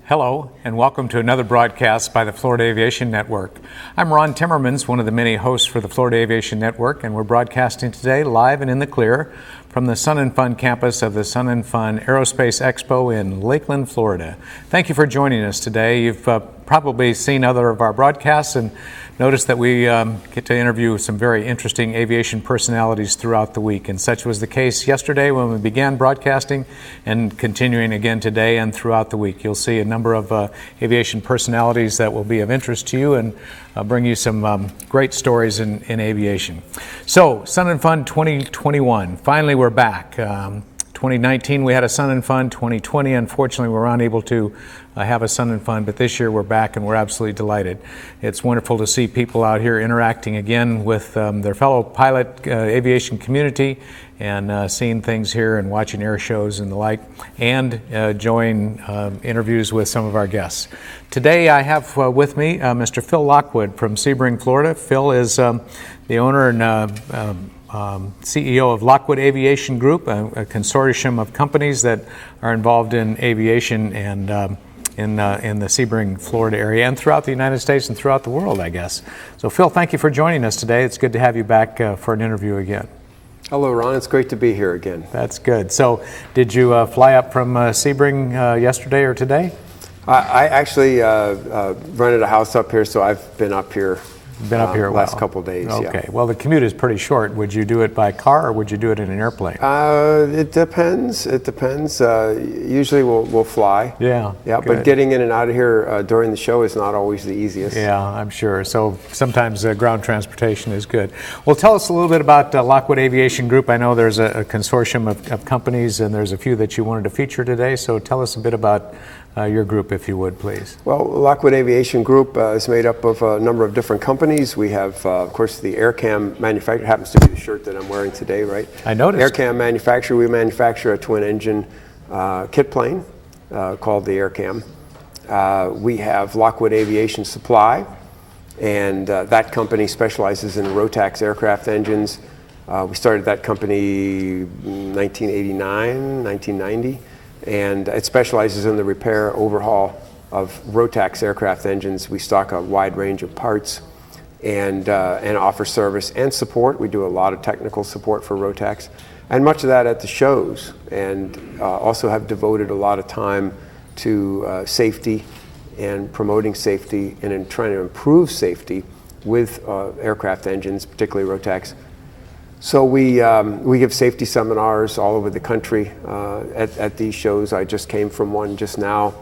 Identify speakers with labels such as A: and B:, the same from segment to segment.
A: Hello, and welcome to another broadcast by the Florida Aviation Network. I'm Ron Timmermans, one of the many hosts for the Florida Aviation Network, and we're broadcasting today live and in the clear from the Sun and Fun campus of the Sun and Fun Aerospace Expo in Lakeland, Florida. Thank you for joining us today. You've probably seen other of our broadcasts and noticed that we get to interview some very interesting aviation personalities throughout the week, and such was the case yesterday when we began broadcasting and continuing again today and throughout the week. You'll see a number of aviation personalities that will be of interest to you and bring you some great stories in aviation. So, Sun and Fun 2021, finally we're back. 2019 we had a Sun and Fun. 2020 unfortunately we were unable to have a Sun and Fun, but this year we're back and we're absolutely delighted. It's wonderful to see people out here interacting again with their fellow pilot aviation community and seeing things here and watching air shows and the like, and enjoying interviews with some of our guests. Today I have with me Mr. Phil Lockwood from Sebring, Florida. Phil is the owner and CEO of Lockwood Aviation Group, a consortium of companies that are involved in aviation and in the Sebring, Florida area and throughout the United States and throughout the world, I guess. So Phil, thank you for joining us today. It's good to have you back for an interview again.
B: Hello, Ron. It's great to be here again.
A: That's good. So did you fly up from Sebring yesterday or today?
B: I actually rented a house up here, so I've been up here.
A: Been up here a while.
B: Last couple of days.
A: Okay.
B: Yeah.
A: Well, the commute is pretty short. Would you do it by car or would you do it in an airplane?
B: It depends. It depends. Usually we'll fly.
A: Yeah.
B: Yeah.
A: Good.
B: But getting in and out of here during the show is not always the easiest.
A: Yeah, I'm sure. So sometimes ground transportation is good. Well, tell us a little bit about Lockwood Aviation Group. I know there's a consortium of companies, and there's a few that you wanted to feature today. So tell us a bit about your group, if you would, please.
B: Well, Lockwood Aviation Group is made up of a number of different companies. We have, of course, the AirCam manufacturer. Happens to be the shirt that I'm wearing today, right?
A: I noticed.
B: AirCam manufacturer. We manufacture a twin-engine kit plane called the AirCam. We have Lockwood Aviation Supply, and that company specializes in Rotax aircraft engines. We started that company 1989, 1990. And it specializes in the repair, overhaul of Rotax aircraft engines. We stock a wide range of parts and offer service and support. We do a lot of technical support for Rotax, and much of that at the shows, and also have devoted a lot of time to safety and promoting safety and in trying to improve safety with aircraft engines, particularly Rotax. So we give safety seminars all over the country at these shows. I just came from one just now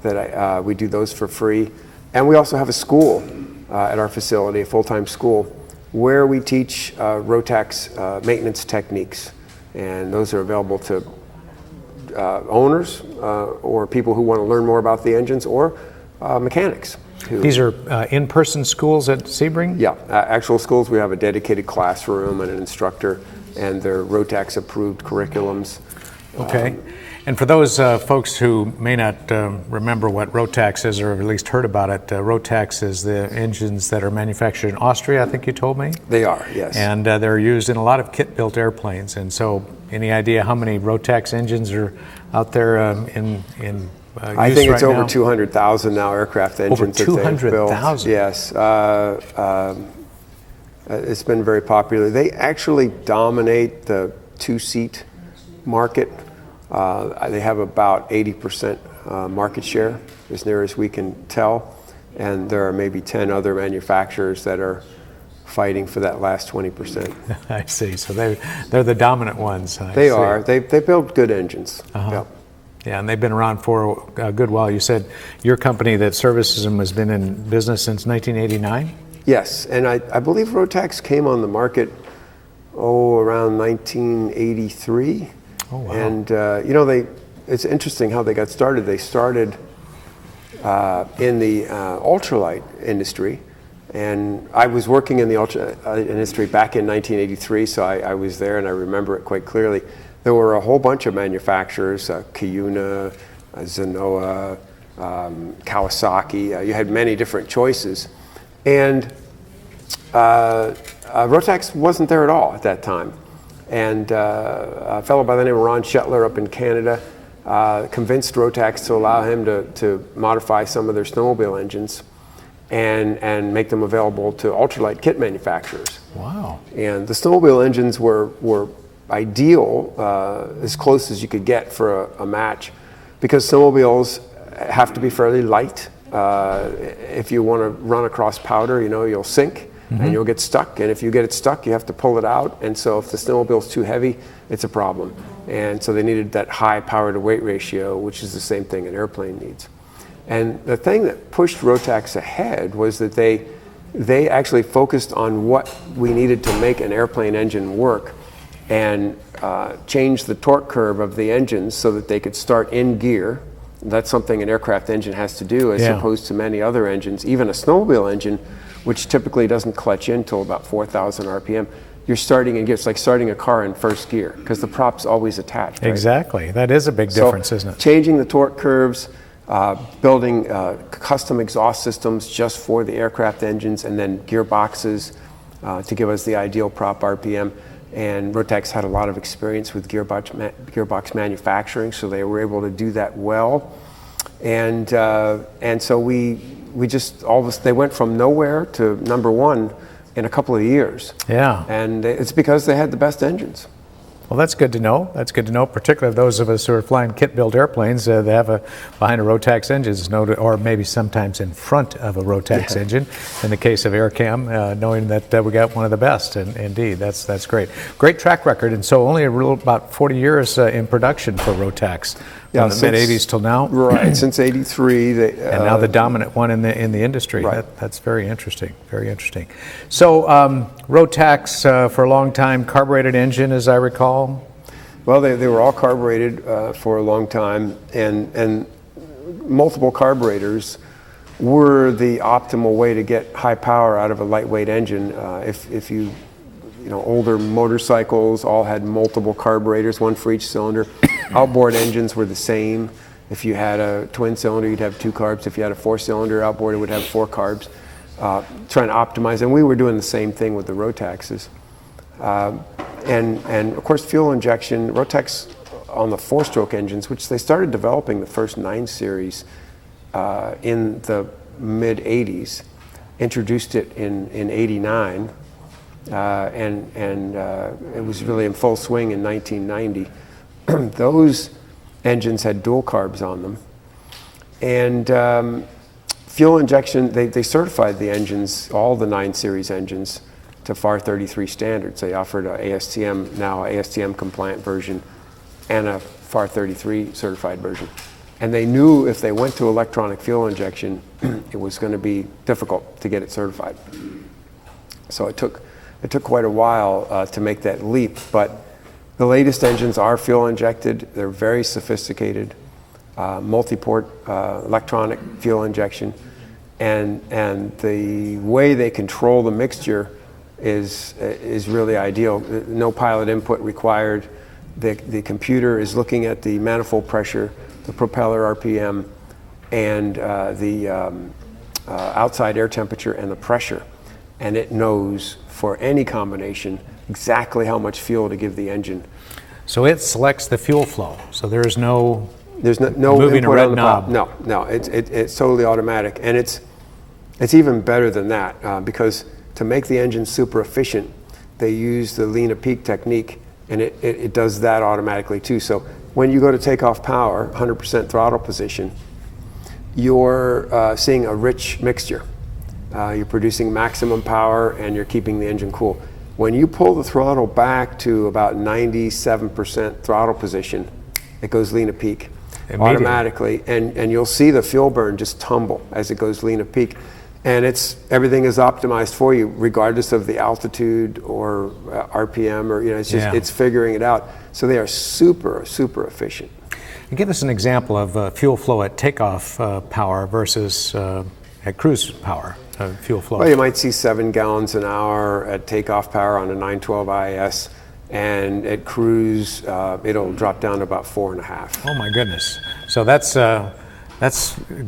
B: that we do those for free. And we also have a school at our facility, a full-time school, where we teach Rotax maintenance techniques. And those are available to owners or people who want to learn more about the engines, or mechanics.
A: These are in-person schools at Sebring?
B: Yeah, actual schools. We have a dedicated classroom and an instructor, and they're Rotax approved curriculums.
A: Okay. And for those folks who may not remember what Rotax is, or at least heard about it, Rotax is the engines that are manufactured in Austria, I think you told me?
B: They are, yes.
A: And they're used in a lot of kit-built airplanes. And so any idea how many Rotax engines are out there in
B: I think it's
A: right
B: over
A: now?
B: 200,000 now aircraft engines.
A: Over 200,000?
B: Yes. It's been very popular. They actually dominate the two-seat market. They have about 80% market share, as near as we can tell. And there are maybe 10 other manufacturers that are fighting for that last 20%.
A: I see. So they're the dominant ones.
B: They are. They build good engines.
A: Uh-huh.
B: Yep.
A: Yeah, and they've been around for a good while. You said your company that services them has been in business since 1989?
B: Yes, and I believe Rotax came on the market, around 1983.
A: Oh, wow.
B: And, it's interesting how they got started. They started in the ultralight industry, and I was working in the ultralight industry back in 1983, so I was there and I remember it quite clearly. There were a whole bunch of manufacturers, Kiyuna, Zenoa, Kawasaki. You had many different choices. And Rotax wasn't there at all at that time. And a fellow by the name of Ron Shetler up in Canada convinced Rotax to allow him to modify some of their snowmobile engines and make them available to ultralight kit manufacturers.
A: Wow.
B: And the snowmobile engines were ideal, as close as you could get for a match, because snowmobiles have to be fairly light. If you want to run across powder, you'll sink and you'll get stuck. And if you get it stuck, you have to pull it out. And so if the snowmobile's too heavy, it's a problem. And so they needed that high power to weight ratio, which is the same thing an airplane needs. And the thing that pushed Rotax ahead was that they actually focused on what we needed to make an airplane engine work, and changed the torque curve of the engines so that they could start in gear. That's something an aircraft engine has to do, as opposed to many other engines. Even a snowmobile engine, which typically doesn't clutch in until about 4,000 RPM, you're starting in gear. It's like starting a car in first gear, because the prop's always attached. Right?
A: Exactly. That is a big difference, isn't it?
B: Changing the torque curves, building custom exhaust systems just for the aircraft engines, and then gearboxes to give us the ideal prop RPM. And Rotax had a lot of experience with gearbox manufacturing, so they were able to do that well. And so we just they went from nowhere to number one in a couple of years.
A: Yeah.
B: And it's because they had the best engines.
A: Well, that's good to know. That's good to know, particularly those of us who are flying kit-built airplanes. They have behind a Rotax engine, or maybe sometimes in front of a Rotax engine. In the case of AirCam, knowing that we got one of the best, and indeed, that's great. Great track record, and so only about 40 years in production for Rotax. From the mid-'80s till now.
B: Right, since '83.
A: And now the dominant one in the industry.
B: Right.
A: That's very interesting, very interesting. So Rotax, for a long time, carbureted engine, as I recall?
B: Well, they were all carbureted for a long time, and multiple carburetors were the optimal way to get high power out of a lightweight engine. If you older motorcycles all had multiple carburetors, one for each cylinder. Outboard engines were the same. If you had a twin cylinder, you'd have 2 carbs. If you had a 4-cylinder outboard, it would have 4 carbs. Trying to optimize, and we were doing the same thing with the Rotaxes. And of course, fuel injection. Rotax on the 4-stroke engines, which they started developing the first 9 series in the mid '80s, introduced it in '89. And it was really in full swing in 1990. Those engines had dual carbs on them. And fuel injection, they certified the engines, all the 9 series engines, to FAR 33 standards. They offered a ASTM compliant version and a FAR 33 certified version. And they knew if they went to electronic fuel injection, it was going to be difficult to get it certified. So it took quite a while to make that leap, but the latest engines are fuel injected. They're very sophisticated, multi-port electronic fuel injection, and the way they control the mixture is really ideal. No pilot input required. The computer is looking at the manifold pressure, the propeller RPM, and the outside air temperature and the pressure, and it knows for any combination exactly how much fuel to give the engine.
A: So it selects the fuel flow. So there's no
B: moving
A: a red
B: on the
A: knob.
B: prop. No, it's totally automatic, and it's even better than that because to make the engine super efficient, they use the lean at peak technique, and it does that automatically too. So when you go to takeoff power, 100% throttle position, you're seeing a rich mixture. You're producing maximum power and you're keeping the engine cool. When you pull the throttle back to about 97% throttle position, it goes lean at peak automatically, and you'll see the fuel burn just tumble as it goes lean at peak. And everything is optimized for you, regardless of the altitude or RPM, or it's figuring it out. So they are super, super efficient.
A: Give us an example of fuel flow at takeoff power versus at cruise power. Fuel flow.
B: Well, you might see 7 gallons an hour at takeoff power on a 912 IS, and at cruise it'll drop down to about 4.5.
A: Oh my goodness! So that's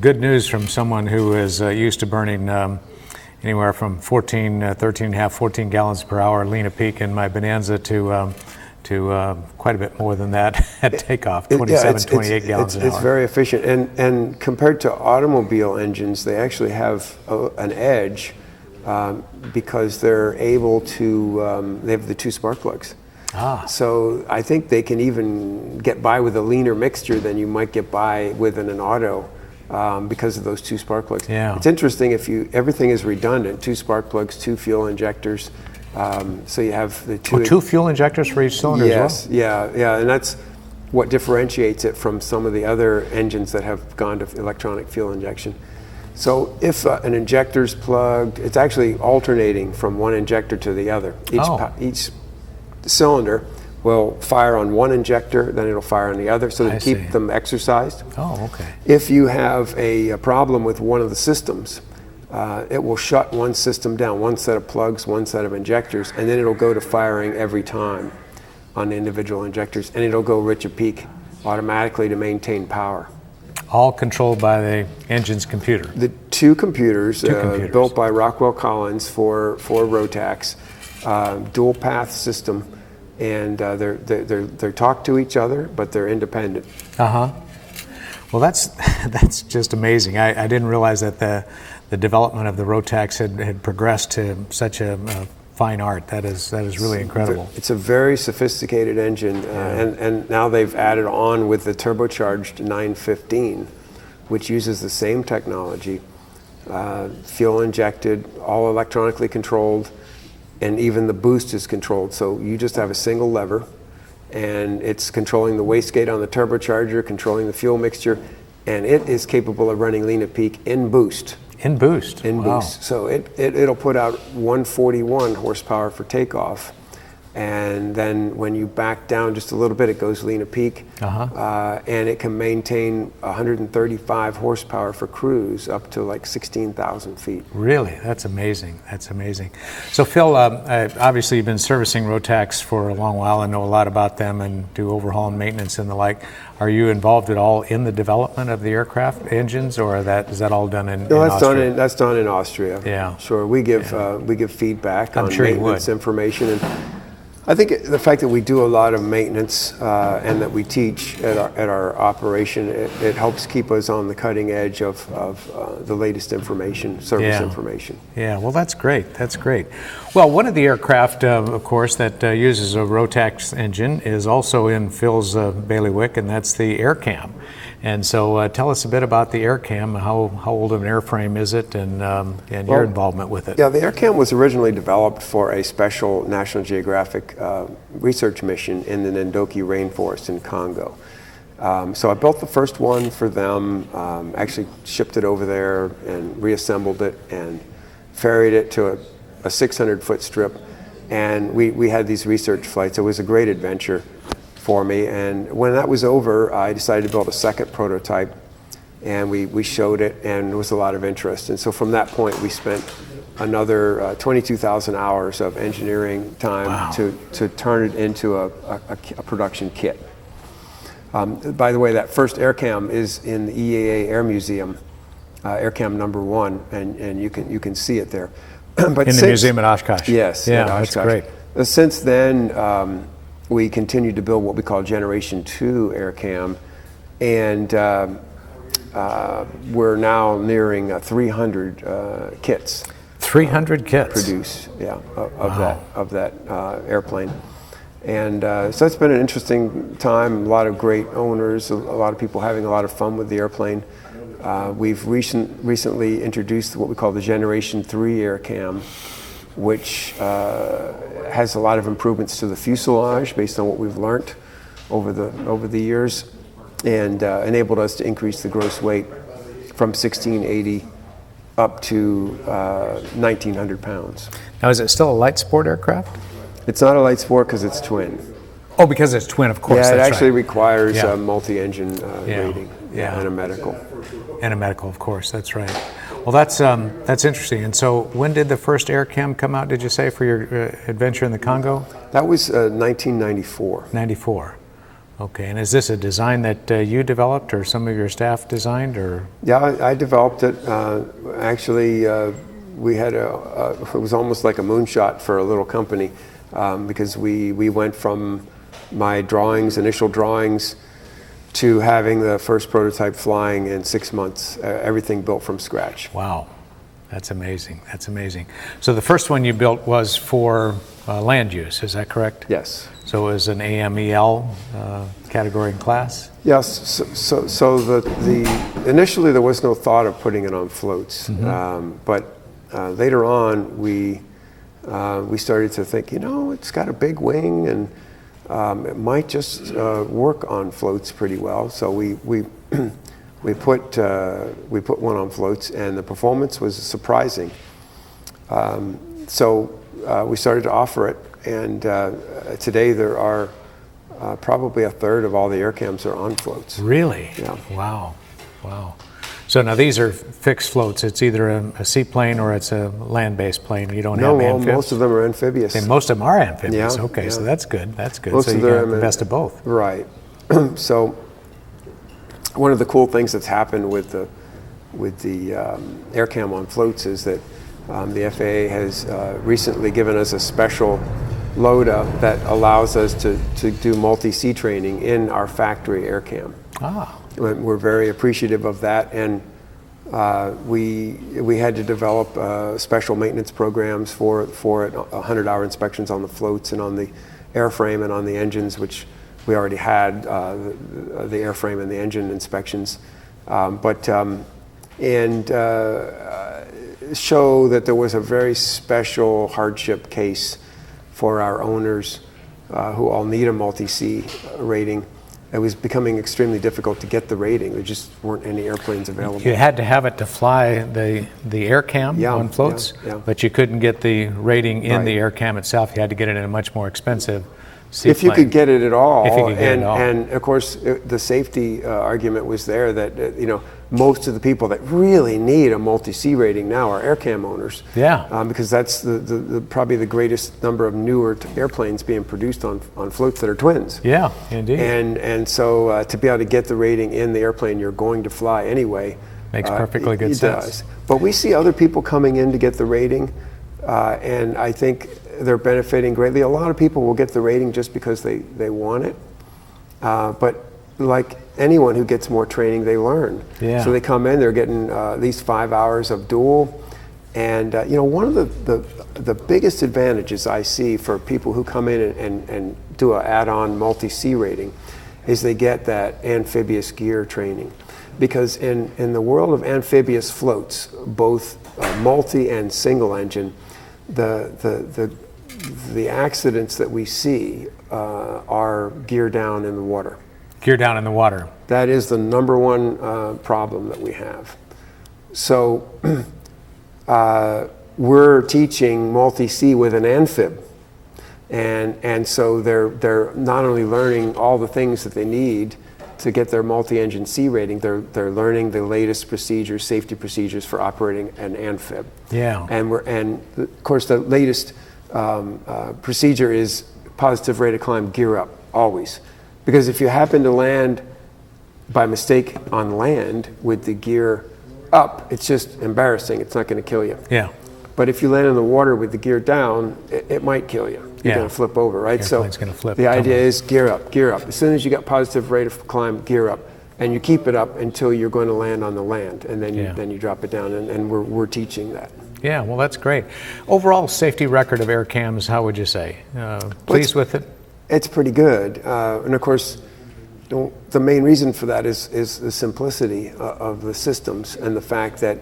A: good news from someone who is used to burning anywhere from 13.5, 14 gallons per hour lean at peak in my Bonanza to to quite a bit more than that at takeoff, 28 gallons an hour.
B: It's very efficient. And compared to automobile engines, they actually have an edge because they're able to, they have the 2 spark plugs. So I think they can even get by with a leaner mixture than you might get by with an auto because of those 2 spark plugs.
A: Yeah.
B: It's interesting everything is redundant, 2 spark plugs, 2 fuel injectors. So you have the
A: 2 fuel injectors for each cylinder as well?
B: Yeah, and that's what differentiates it from some of the other engines that have gone to electronic fuel injection. So if an injector's plugged, it's actually alternating from one injector to the other. Each cylinder will fire on one injector, then it'll fire on the other, so to keep them exercised.
A: Okay.
B: If you have a problem with one of the systems, it will shut one system down, one set of plugs, one set of injectors, and then it'll go to firing every time on individual injectors, and it'll go rich at peak automatically to maintain power.
A: All controlled by the engine's computer?
B: The two computers. Built by Rockwell Collins for Rotax, dual path system, and they're talk to each other, but they're independent.
A: Well, that's just amazing. I didn't realize that the development of the Rotax had progressed to such a fine art. That is really incredible.
B: It's a very sophisticated engine, and now they've added on with the turbocharged 915, which uses the same technology, fuel injected, all electronically controlled, and even the boost is controlled. So you just have a single lever, and it's controlling the wastegate on the turbocharger, controlling the fuel mixture, and it is capable of running lean at peak in boost.
A: In boost? Wow.
B: Boost. So it'll put out 141 horsepower for takeoff, and then when you back down just a little bit, it goes lean at peak, and it can maintain 135 horsepower for cruise up to like 16,000 feet.
A: Really? That's amazing. That's amazing. So Phil, obviously you've been servicing Rotax for a long while and know a lot about them and do overhaul and maintenance and the like. Are you involved at all in the development of the aircraft engines, or is that all done in Austria?
B: That's done in Austria.
A: Yeah.
B: Sure. We give feedback on
A: sure
B: maintenance information, and I think the fact that we do a lot of maintenance and that we teach at our operation, it helps keep us on the cutting edge of the latest information, service information.
A: Yeah, well, that's great. That's great. Well, one of the aircraft, of course, that uses a Rotax engine is also in Phil's bailiwick, and that's the AirCam. And so tell us a bit about the AirCam. How old of an airframe is it, and your involvement with it?
B: Yeah, the AirCam was originally developed for a special National Geographic research mission in the Ndoki rainforest in Congo. So I built the first one for them, actually shipped it over there and reassembled it and ferried it to a 600-foot strip. And we had these research flights. It was a great adventure for me, and when that was over, I decided to build a second prototype, and we showed it, and there was a lot of interest. And so from that point, we spent another 22,000 hours of engineering time to turn it into a production kit. By the way, that first AirCam is in the EAA Air Museum, AirCam number 1, and you can see it there. But
A: in the museum at Oshkosh.
B: Yes,
A: yeah,
B: at Oshkosh.
A: That's great.
B: Since then, we continued to build what we call Generation 2 AirCam, and we're now nearing 300 kits.
A: 300 kits
B: produced, of that airplane, and so it's been an interesting time. A lot of great owners, a lot of people having a lot of fun with the airplane. We've recently introduced what we call the Generation 3 AirCam, which has a lot of improvements to the fuselage based on what we've learned over the years, and enabled us to increase the gross weight from 1680 up to 1,900 pounds.
A: Now, is it still a light sport aircraft?
B: It's not a light sport because it's twin.
A: Oh, because it's twin, of course.
B: Yeah, it
A: that's
B: actually
A: right.
B: requires a multi-engine rating and a medical.
A: And a medical, of course. That's right. Well, that's interesting. And so, when did the first AirCam come out? Did you say for your adventure in the Congo?
B: That was 1994.
A: 94. Okay. And is this a design that you developed, or some of your staff designed, or?
B: Yeah, I developed it. Actually, we had it was almost like a moonshot for a little company, because we went from my drawings, initial drawings, to having the first prototype flying in 6 months, everything built from scratch.
A: Wow, that's amazing. That's amazing. So the first one you built was for land use, is that correct?
B: Yes.
A: So it was an AMEL category and class?
B: Yes. So initially there was no thought of putting it on floats, but later on we started to think, it's got a big wing and it might just work on floats pretty well. So we put one on floats, and the performance was surprising. So we started to offer it, and today there are probably a third of all the air cams are on floats.
A: Really?
B: Yeah.
A: Wow. Wow. So now these are fixed floats. It's either a seaplane or it's a land-based plane. You don't have amphibious?
B: No, most of them are amphibious.
A: And most of them are amphibious.
B: Yeah,
A: okay,
B: yeah.
A: so that's good. That's good.
B: Most
A: so you
B: of them
A: got the best of both.
B: Right. So one of the cool things that's happened with the air cam on floats is that the FAA has recently given us a special LODA that allows us to do multi-sea training in our factory air cam.
A: Ah.
B: We're very appreciative of that, and we had to develop special maintenance programs for it, 100-hour inspections on the floats and on the airframe and on the engines, which we already had the airframe and the engine inspections, show that there was a very special hardship case for our owners who all need a multi-sea rating. It was becoming extremely difficult to get the rating. There just weren't any airplanes available.
A: You had to have it to fly the air cam on floats, but you couldn't get the rating in the air cam itself. You had to get it in a much more expensive seaplane.
B: If you could get it at all.
A: If you could get it at all.
B: And of course, the safety argument was there that most of the people that really need a multi-sea rating now are air cam owners.
A: Yeah.
B: Because that's probably the greatest number of newer airplanes being produced on floats that are twins.
A: Yeah, indeed.
B: And so to be able to get the rating in the airplane you're going to fly anyway.
A: Makes perfectly good sense.
B: Does. But we see other people coming in to get the rating, and I think they're benefiting greatly. A lot of people will get the rating just because they want it, but like anyone who gets more training, they learn.
A: Yeah.
B: So they come in, they're getting at least 5 hours of dual, and one of the biggest advantages I see for people who come in and do an add-on multi-sea rating is they get that amphibious gear training, because in the world of amphibious floats, both multi and single engine, the accidents that we see are gear down in the water.
A: Gear down in the water.
B: That is the number one problem that we have. So we're teaching multi-sea with an amphib, and so they're not only learning all the things that they need to get their multi-engine sea rating, they're learning the latest procedures, safety procedures for operating an amphib.
A: Yeah.
B: And of course the latest procedure is positive rate of climb, gear up, always. Because if you happen to land by mistake on land with the gear up, it's just embarrassing. It's not going to kill you.
A: Yeah.
B: But if you land in the water with the gear down, it might kill you. You're going to flip over, right?
A: So it's going to flip.
B: The idea is gear up, gear up. As soon as you got positive rate of climb, gear up. And you keep it up until you're going to land on the land. And then you drop it down. And we're teaching that.
A: Yeah, well, that's great. Overall safety record of air cams, how would you say? Pleased with it?
B: It's pretty good. And of course, the main reason for that is the simplicity of the systems and the fact that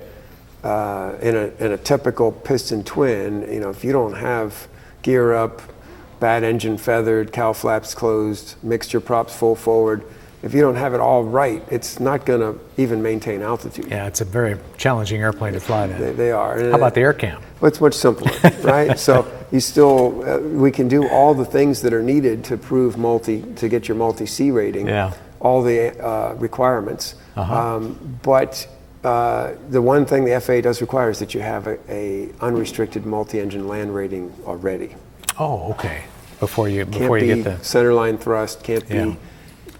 B: in a typical piston twin, if you don't have gear up, bad engine feathered, cowl flaps closed, mixture props full forward, if you don't have it all right, it's not going to even maintain altitude.
A: Yeah, it's a very challenging airplane to fly then.
B: They are.
A: How about the air cam?
B: Well, it's much simpler, right? So you still, we can do all the things that are needed to prove to get your multi-sea rating.
A: Yeah.
B: All the requirements. But the one thing the FAA does require is that you have a unrestricted multi-engine land rating already.
A: Oh, okay. Before you get the
B: centerline thrust, can't be.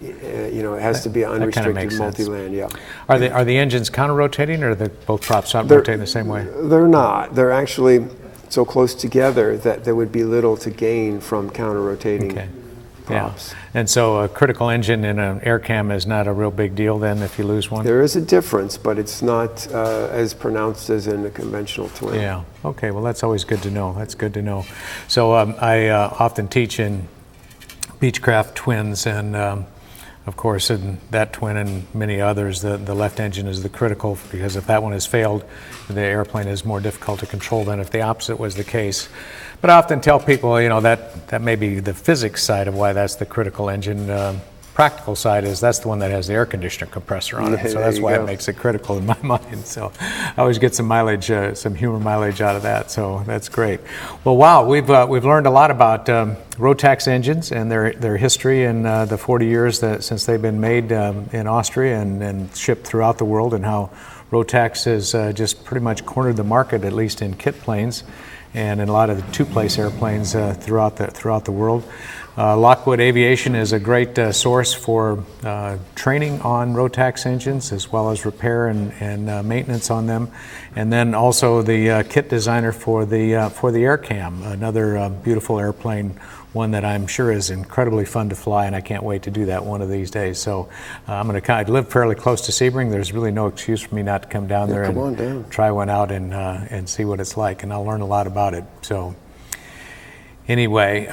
B: It has to be unrestricted multi-land. Yeah.
A: Are the engines counter-rotating, or are they both props rotating the same way?
B: They're not. They're actually so close together that there would be little to gain from counter-rotating.
A: Okay.
B: pops.
A: And so a critical engine in an air cam is not a real big deal then if you lose one?
B: There is a difference, but it's not as pronounced as in a conventional twin.
A: Yeah, okay, well that's always good to know. That's good to know. So I often teach in Beechcraft twins, and of course in that twin and many others, the left engine is the critical, because if that one has failed, the airplane is more difficult to control than if the opposite was the case. But I often tell people, you know, that may be the physics side of why that's the critical engine. Practical side is that's the one that has the air conditioner compressor on it, so that's why it makes it critical in my mind. So I always get some mileage, some humor mileage out of that, so that's great. Well, wow, we've learned a lot about Rotax engines and their history in the 40 years since they've been made in Austria and shipped throughout the world, and how Rotax has just pretty much cornered the market, at least in kit planes and in a lot of the two-place airplanes throughout the world. Lockwood Aviation is a great source for training on Rotax engines, as well as repair and maintenance on them, and then also the kit designer for the Air Cam, another beautiful airplane, one that I'm sure is incredibly fun to fly, and I can't wait to do that one of these days. So I'm going to live fairly close to Sebring. There's really no excuse for me not to come down there and try one out and see what it's like, and I'll learn a lot about it. So anyway,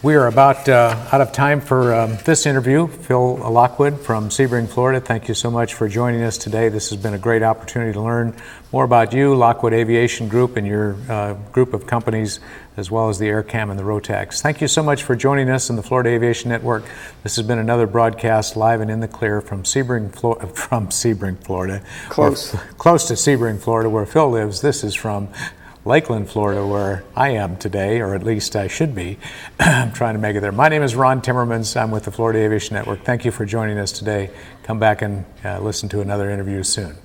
A: we are about out of time for this interview. Phil Lockwood from Sebring, Florida, thank you so much for joining us today. This has been a great opportunity to learn more about you, Lockwood Aviation Group, and your group of companies, as well as the Air Cam and the Rotax. Thank you so much for joining us in the Florida Aviation Network. This has been another broadcast live and in the clear from Sebring, Florida. Close to Sebring, Florida, where Phil lives. This is from Lakeland, Florida, where I am today, or at least I should be. I'm trying to make it there. My name is Ron Timmermans. I'm with the Florida Aviation Network. Thank you for joining us today. Come back and listen to another interview soon.